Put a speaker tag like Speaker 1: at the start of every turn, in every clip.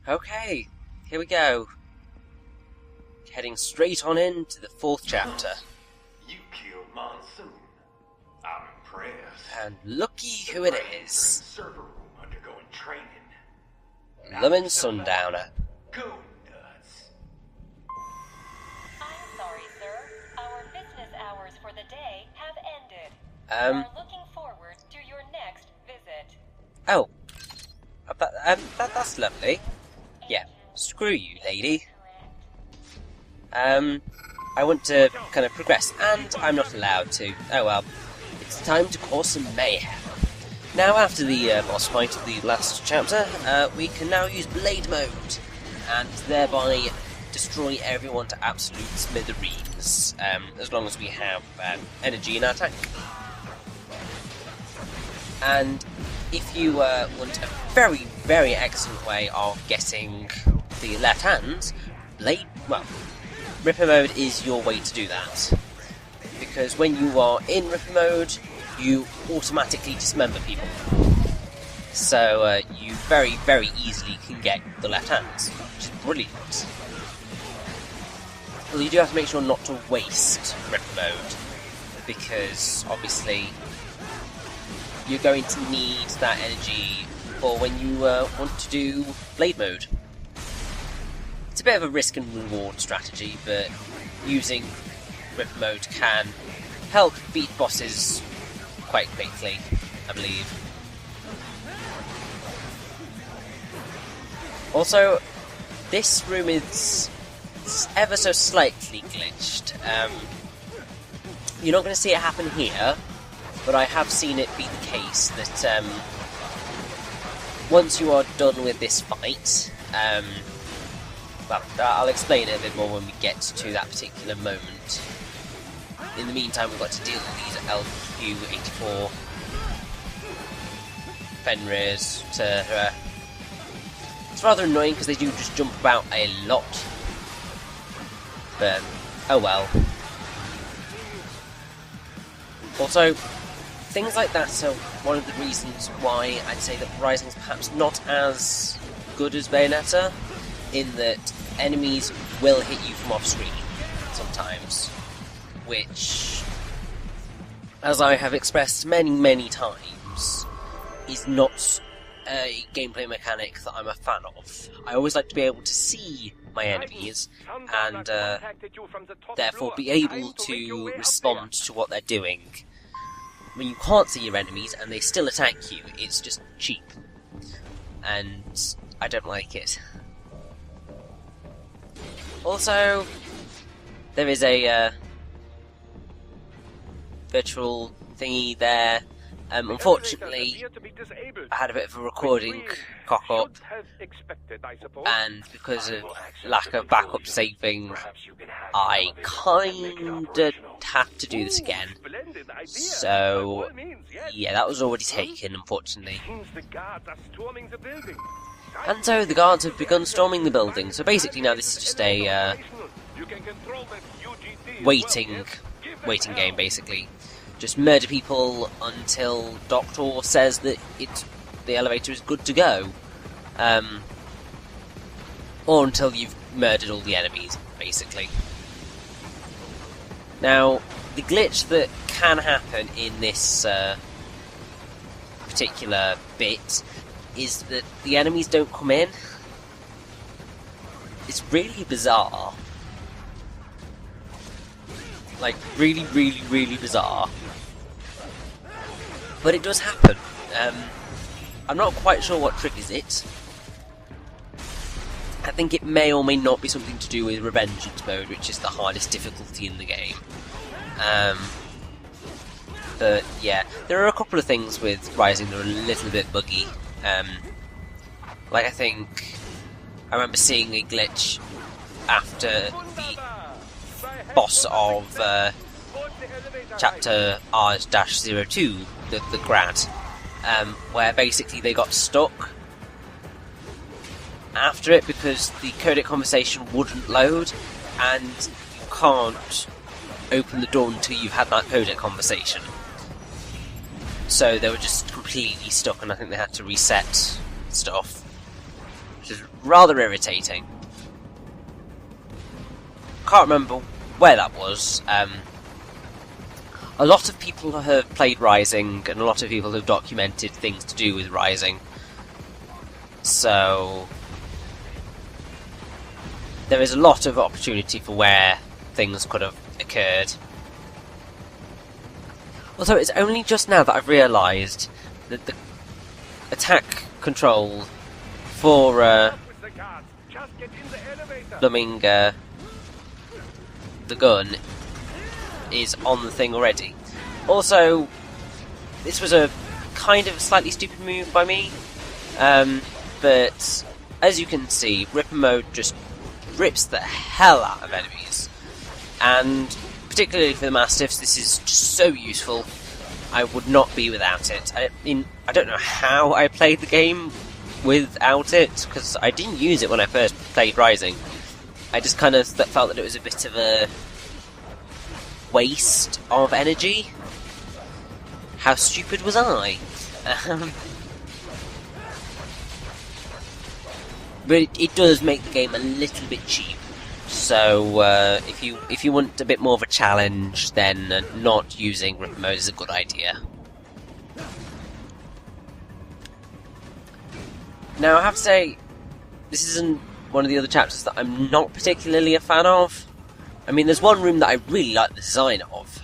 Speaker 1: Okay, here we go. Heading straight on into the 4th chapter.
Speaker 2: You killed Monsoon. I'm impressed.
Speaker 1: And looky who it is.
Speaker 2: Server room undergoing training.
Speaker 1: Lemon Sundowner.
Speaker 2: Goon nuts.
Speaker 3: I'm sorry, sir. Our business hours for the day have ended. We are looking forward to your next visit.
Speaker 1: Oh. That's lovely. Yeah, screw you, lady. I want to kind of progress, and I'm not allowed to. Oh well. It's time to cause some mayhem. Now, after the boss fight of the last chapter, we can now use Blade Mode, and thereby destroy everyone to absolute smithereens, as long as we have energy in our tank. And if you want a very, very excellent way of getting the left hand, Ripper Mode is your way to do that. Because when you are in Ripper Mode, you automatically dismember people. So you very, very easily can get the left hands, which is brilliant. Well, you do have to make sure not to waste Ripper Mode, because obviously you're going to need that energy for when you want to do Blade Mode. It's a bit of a risk and reward strategy, but using Ripper Mode can help beat bosses quite quickly, I believe. Also, this room is ever so slightly glitched. You're not going to see it happen here, but I have seen it be the case that once you are done with this fight, I'll explain it a bit more when we get to that particular moment. In the meantime, we've got to deal with these LQ-84 Fenrirs, etc. It's rather annoying because they do just jump about a lot. But, oh well. Also, things like that are one of the reasons why I'd say that Rising's perhaps not as good as Bayonetta, in that enemies will hit you from off-screen sometimes, which, as I have expressed many, many times, is not a gameplay mechanic that I'm a fan of. I always like to be able to see my enemies, and therefore be able to respond to what they're doing. When you can't see your enemies and they still attack you, it's just cheap. And I don't like it. Also, there is a virtual thingy there. Unfortunately, I had a bit of a recording cock-up, and because of lack of backup saving, I kinda have to do this again. So, yeah, that was already taken, unfortunately. And so the guards have begun storming the building. So basically now this is just a waiting game, basically. Just murder people until Doctor says that the elevator is good to go. Or until you've murdered all the enemies, basically. Now, the glitch that can happen in this particular bit is that the enemies don't come in. It's really bizarre. Like, really, really, really bizarre. But it does happen. I'm not quite sure what triggers it. I think it may or may not be something to do with Revengeance mode, which is the hardest difficulty in the game. But yeah, there are a couple of things with Rising that are a little bit buggy. Like, I remember seeing a glitch after the boss of chapter R-02, the Grad, where basically they got stuck after it because the codec conversation wouldn't load, and you can't open the door until you've had that codec conversation. So they were just completely stuck, and I think they had to reset stuff. which is rather irritating. Can't remember where that was. A lot of people have played Rising, and a lot of people have documented things to do with Rising. So there is a lot of opportunity for where things could have occurred. Although it's only just now that I've realised that the attack control for blooming the gun is on the thing already. Also, this was a kind of slightly stupid move by me, but as you can see, Ripper Mode just rips the hell out of enemies, and particularly for the Mastiffs, this is just so useful. I would not be without it. I mean, I don't know how I played the game without it, because I didn't use it when I first played Rising. I just kind of felt that it was a bit of a waste of energy. How stupid was I? But it does make the game a little bit cheap. So if you want a bit more of a challenge, then not using Ripper Mode is a good idea. Now I have to say, this isn't one of the other chapters that I'm not particularly a fan of. I mean, there's one room that I really like the design of,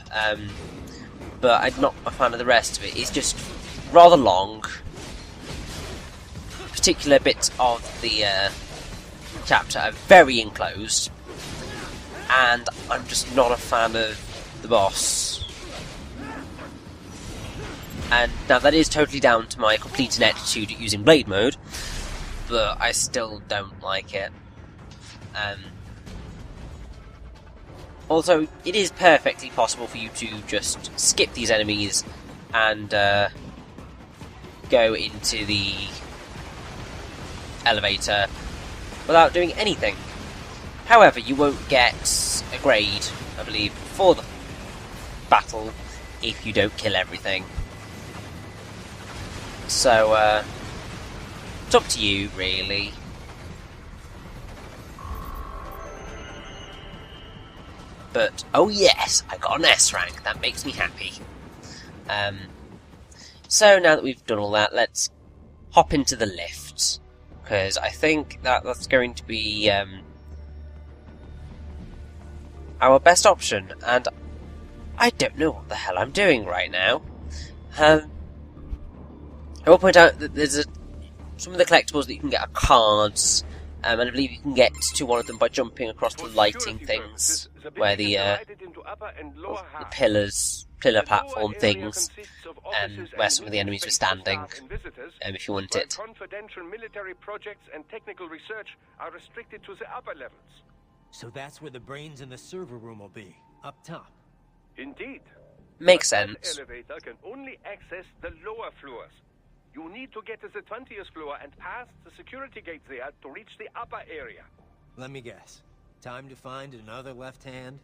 Speaker 1: but I'm not a fan of the rest of it. It's just rather long. Particular bits of the chapter are very enclosed, and I'm just not a fan of the boss. And now that is totally down to my complete ineptitude at using Blade Mode, but I still don't like it. Also, it is perfectly possible for you to just skip these enemies and go into the elevator without doing anything. However, you won't get a grade, I believe, for the battle if you don't kill everything. So, it's up to you, really. But, oh yes, I got an S rank, that makes me happy. So now that we've done all that, let's hop into the lift. Because I think that's going to be our best option, and I don't know what the hell I'm doing right now. I will point out that there's some of the collectibles that you can get are cards, and I believe you can get to one of them by jumping across the lighting things, where the pillar platform things, where some of the enemies were standing, if you want it.
Speaker 4: Confidential military projects and technical research are restricted to the upper levels.
Speaker 5: So that's where the brains in the server room will be, up top.
Speaker 4: Indeed.
Speaker 1: Makes sense.
Speaker 4: The elevator can only access the lower floors. You need to get to the 20th floor and pass the security gate there to reach the upper area.
Speaker 5: Let me guess. Time to find another left hand?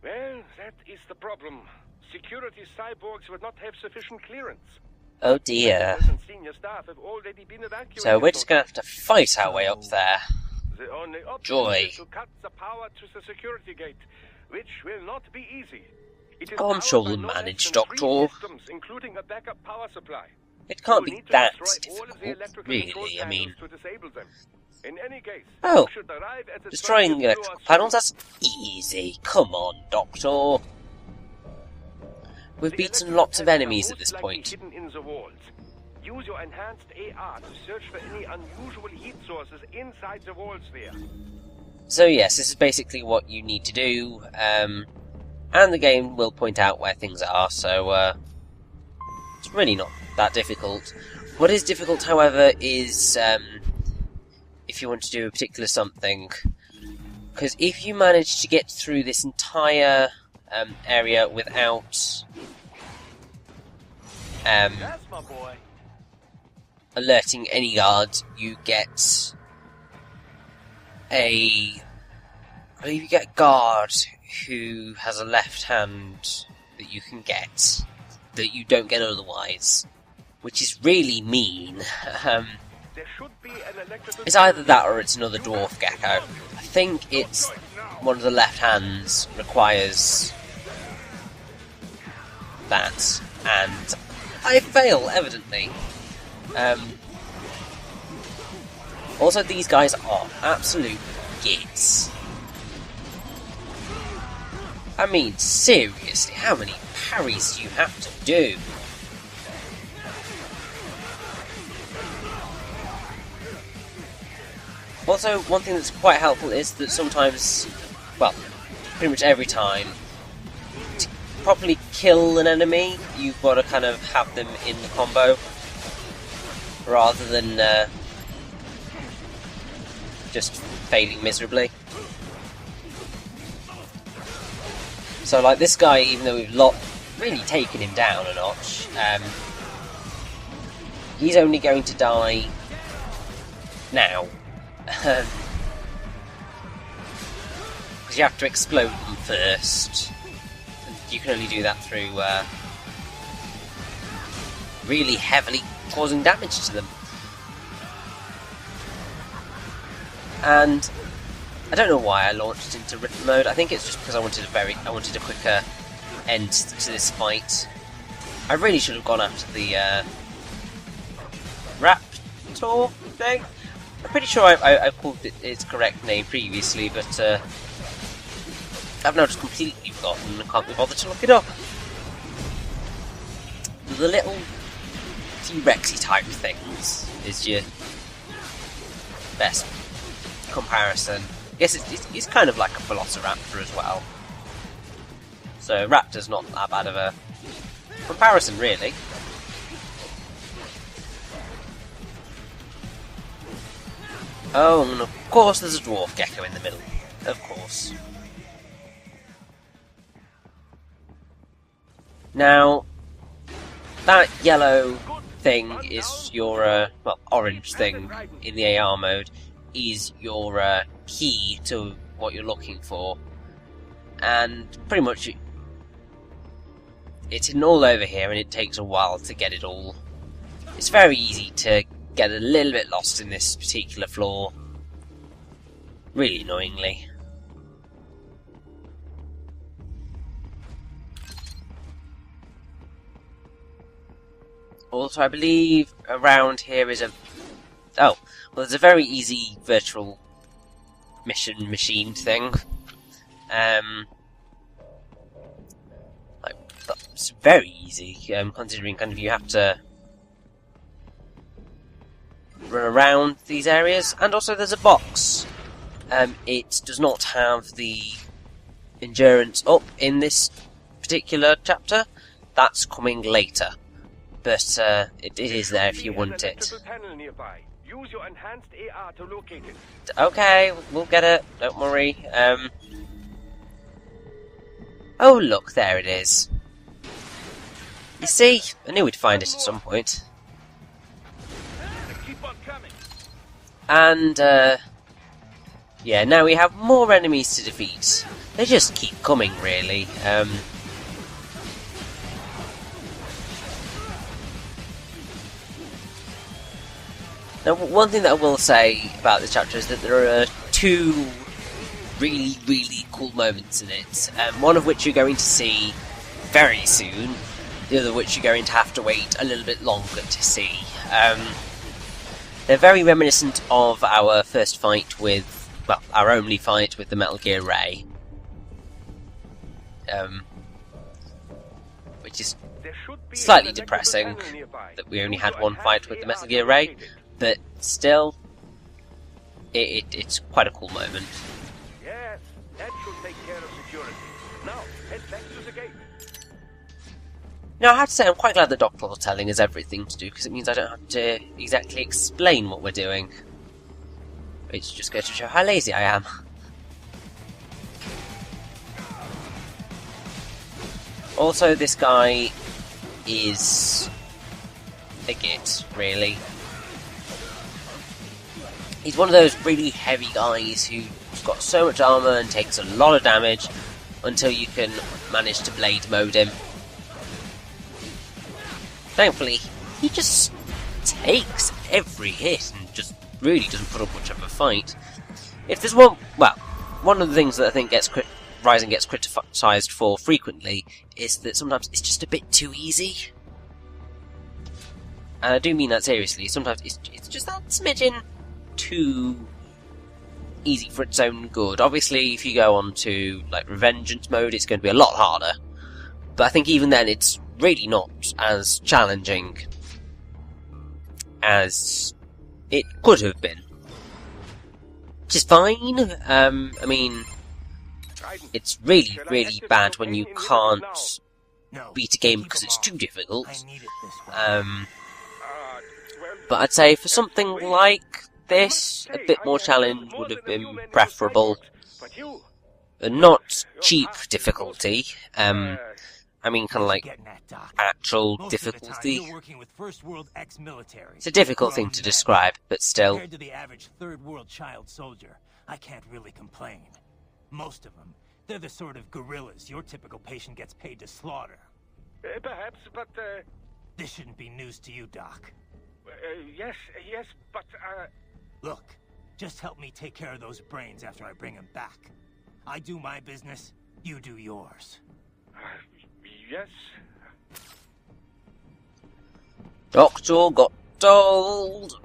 Speaker 4: Well, that is the problem. Security cyborgs would not have sufficient clearance.
Speaker 1: Oh dear.
Speaker 4: Senior staff have already been evacuated.
Speaker 1: So we're just going to have to fight our way up there.
Speaker 4: The only option
Speaker 1: Joy.
Speaker 4: is to cut the power to the security gate, which will not be easy. It is
Speaker 1: Oh, I'm sure
Speaker 4: powered
Speaker 1: we'll
Speaker 4: by no
Speaker 1: manage,
Speaker 4: less than 3
Speaker 1: Doctor.
Speaker 4: systems, including a backup power supply.
Speaker 1: It can't
Speaker 4: You'll
Speaker 1: be
Speaker 4: need to
Speaker 1: that
Speaker 4: destroy all of the
Speaker 1: difficult,
Speaker 4: electrical control
Speaker 1: really. I mean,
Speaker 4: panels to disable them. In any case,
Speaker 1: oh,
Speaker 4: you should arrive at the
Speaker 1: destroying
Speaker 4: 20th
Speaker 1: electrical
Speaker 4: floor
Speaker 1: panels, that's easy. Come on, Doctor. We've
Speaker 4: The
Speaker 1: beaten
Speaker 4: electrical
Speaker 1: lots of
Speaker 4: panels are
Speaker 1: enemies at
Speaker 4: most
Speaker 1: this
Speaker 4: likely
Speaker 1: point.
Speaker 4: hidden in the walls. Use your enhanced AR to search for any unusual heat sources inside the walls there.
Speaker 1: So yes, this is basically what you need to do, and the game will point out where things are, so it's really not that difficult. What is difficult, however, is if you want to do a particular something, because if you manage to get through this entire area without
Speaker 4: That's my boy.
Speaker 1: alerting any guards, you get I believe you get a guard who has a left hand that you can get that you don't get otherwise, which is really mean. It's either that or it's another dwarf gecko. I think it's one of the left hands requires that, and I fail, evidently. Also, these guys are absolute gits. I mean, seriously, how many parries do you have to do? Also, one thing that's quite helpful is that sometimes, well, pretty much every time, to properly kill an enemy, you've got to kind of have them in the combo, rather than just failing miserably. So, like this guy, even though we've really taken him down a notch, he's only going to die now. Because you have to explode them first. And you can only do that through really heavily causing damage to them. And I don't know why I launched into rhythm mode. I think it's just because I wanted a quicker end to this fight. I really should have gone after the Raptor thing. I'm pretty sure I called it its correct name previously, but I've now just completely forgotten and can't be bothered to look it up. The little T-Rexy type things is your best comparison. I guess it's kind of like a Velociraptor as well. So Raptor's not that bad of a comparison, really. Oh, and of course there's a dwarf gecko in the middle. Of course. Now, that yellow thing is your, well, orange thing in the AR mode is your key to what you're looking for. And pretty much it's hidden all over here, and it takes a while to get it all. It's very easy to get a little bit lost in this particular floor. Really annoyingly. Also, I believe around here is a... Oh, well, there's a very easy virtual mission machine thing. It's very easy, considering kind of you have to run around these areas, and also there's a box. It does not have the endurance up in this particular chapter. That's coming later, but it is there if you want it.
Speaker 4: Use your enhanced AR to locate it.
Speaker 1: Okay, we'll get it. Don't worry. Oh look, there it is. You see, I knew we'd find it at some point. And, yeah, now we have more enemies to defeat. They just keep coming, really. Now, one thing that I will say about this chapter is that there are two really, really cool moments in it. One of which you're going to see very soon. The other which you're going to have to wait a little bit longer to see. They're very reminiscent of our first fight with, well, our only fight with the Metal Gear Ray. Which is slightly depressing that we only had one fight with the Metal Gear Ray, but still, it's quite a cool moment.
Speaker 4: Yes, that should take care of security. Now, head back to the gate.
Speaker 1: Now, I have to say, I'm quite glad that Doctor's telling us everything to do, because it means I don't have to exactly explain what we're doing. Which just goes to show how lazy I am. Also, this guy is a git, really. He's one of those really heavy guys who's got so much armour and takes a lot of damage until you can manage to blade mode him. Thankfully, he just takes every hit and really doesn't put up much of a fight. If there's one of the things that I think Rising gets criticised for frequently is that sometimes it's just a bit too easy. And I do mean that seriously. Sometimes it's just that smidgen too easy for its own good. Obviously, if you go on to like Revengeance mode, it's going to be a lot harder. But I think even then, it's really not as challenging as it could have been. Which is fine. I mean, it's really, really bad when you can't beat a game because it's too difficult. But I'd say for something like this, a bit more challenge would have been preferable. Not cheap difficulty. I mean kind of like actual difficulty. It's a difficult thing to describe, but still.
Speaker 5: Compared to the average third world child soldier, I can't really complain. Most of them, they're the sort of guerrillas your typical patient gets paid to slaughter.
Speaker 4: Perhaps, but,
Speaker 5: This shouldn't be news to you, Doc.
Speaker 4: yes, but,
Speaker 5: Look, just help me take care of those brains after I bring them back. I do my business, you do yours.
Speaker 4: yes.
Speaker 1: Doctor got told.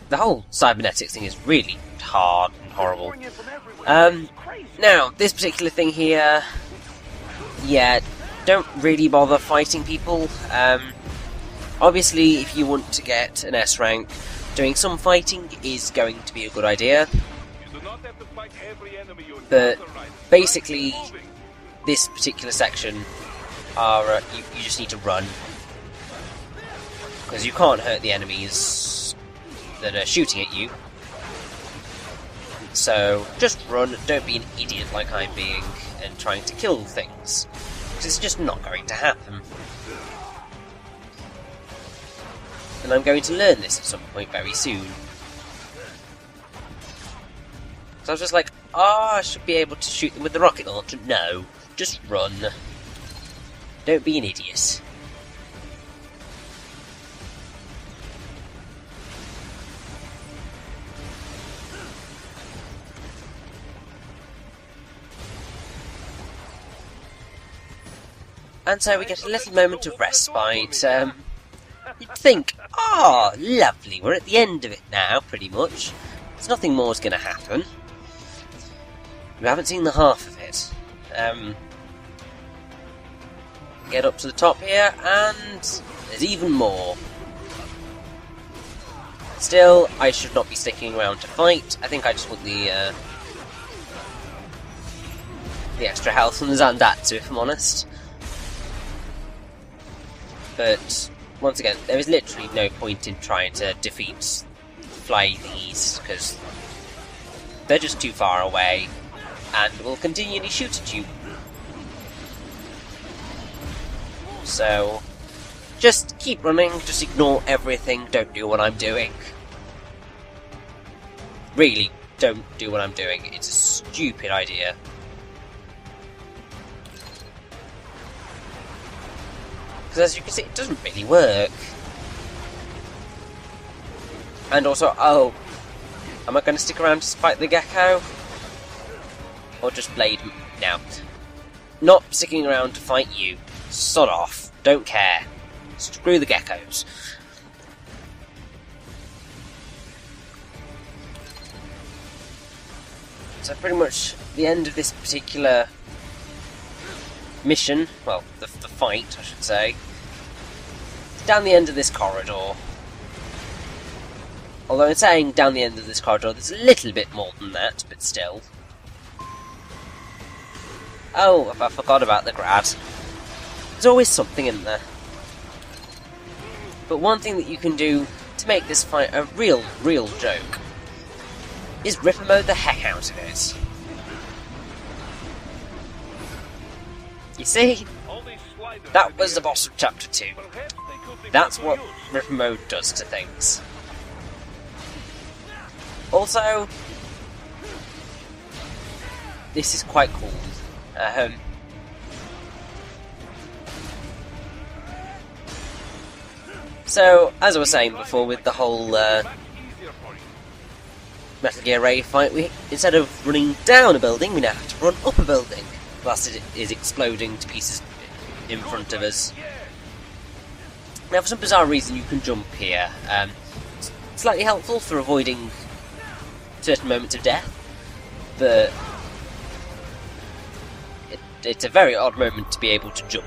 Speaker 1: The whole cybernetics thing is really hard and horrible. Now, this particular thing here, yeah, don't really bother fighting people. Obviously, if you want to get an S rank, doing some fighting is going to be a good idea. But basically, this particular section, you just need to run. Because you can't hurt the enemies that are shooting at you. So, just run, don't be an idiot like I'm being, and trying to kill things. Because it's just not going to happen. And I'm going to learn this at some point very soon. So I was just like, I should be able to shoot them with the rocket launcher. No, just run. Don't be an idiot. And so we get a little moment of respite. You'd think, lovely, we're at the end of it now, pretty much. There's nothing more is going to happen. We haven't seen the half of it. Get up to the top here, and there's even more. Still, I should not be sticking around to fight. I think I just want the extra health from the Zandatsu, if I'm honest. But once again, there is literally no point in trying to defeat Fly these, because they're just too far away and will continually shoot at you. So, just keep running, just ignore everything, don't do what I'm doing. Really, don't do what I'm doing, it's a stupid idea. Because as you can see, it doesn't really work. And also, am I going to stick around to fight the gecko? Or just blade him? No. Not sticking around to fight you. Sod off. Don't care. Screw the geckos. So pretty much the end of this particular mission, well, the fight, I should say, down the end of this corridor. Although in saying down the end of this corridor, there's a little bit more than that, but still. Oh, I forgot about the grad. There's always something in there. But one thing that you can do to make this fight a real joke is ripper mode the heck out of it. You see? That was the boss of Chapter 2. That's what ripper mode does to things. Also, this is quite cool. So, as I was saying before, with the whole Metal Gear Ray fight, instead of running down a building, we now have to run up a building, whilst it is exploding to pieces in front of us. Now, for some bizarre reason, you can jump here. Slightly helpful for avoiding certain moments of death, but it's a very odd moment to be able to jump.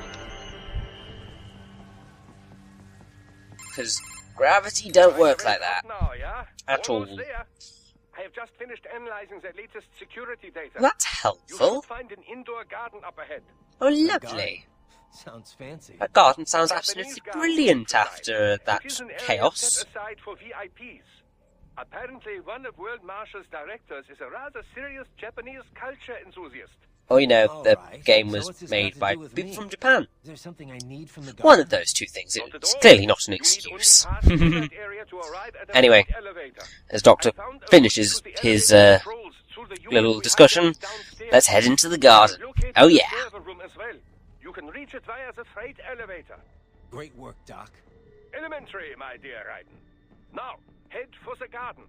Speaker 1: Because gravity don't work like that at all.
Speaker 4: I have just finished analyzing the latest security data.
Speaker 1: That's
Speaker 4: You
Speaker 1: helpful.
Speaker 4: will find an indoor garden up ahead.
Speaker 1: Oh, lovely.
Speaker 5: Sounds fancy.
Speaker 1: That garden sounds absolutely brilliant after that
Speaker 4: It is an area
Speaker 1: chaos.
Speaker 4: set aside for VIPs. Apparently, one of World Marshal's directors is a rather serious Japanese culture enthusiast.
Speaker 1: Oh, you know, the
Speaker 5: Alright,
Speaker 1: game
Speaker 5: so
Speaker 1: was
Speaker 5: what's this
Speaker 1: made
Speaker 5: got to
Speaker 1: by
Speaker 5: do with
Speaker 1: people
Speaker 5: me?
Speaker 1: from Japan.
Speaker 5: Is there something I need from the garden?
Speaker 1: One of those two things.
Speaker 4: Not at
Speaker 1: It's
Speaker 4: all.
Speaker 1: clearly not an
Speaker 4: You need only
Speaker 1: excuse.
Speaker 4: pass through that area to arrive at a
Speaker 1: Anyway,
Speaker 4: freight elevator.
Speaker 1: as Doctor
Speaker 4: I found a
Speaker 1: finishes
Speaker 4: route to the
Speaker 1: his
Speaker 4: elevator controls through the unit
Speaker 1: little
Speaker 4: we
Speaker 1: discussion,
Speaker 4: hijacked downstairs.
Speaker 1: let's head into the garden.
Speaker 4: Located
Speaker 1: Oh
Speaker 4: the
Speaker 1: yeah.
Speaker 4: server room as well. You can reach it via the freight elevator.
Speaker 5: Great work, Doc.
Speaker 4: Elementary, my dear Raiden. Now, head for the garden.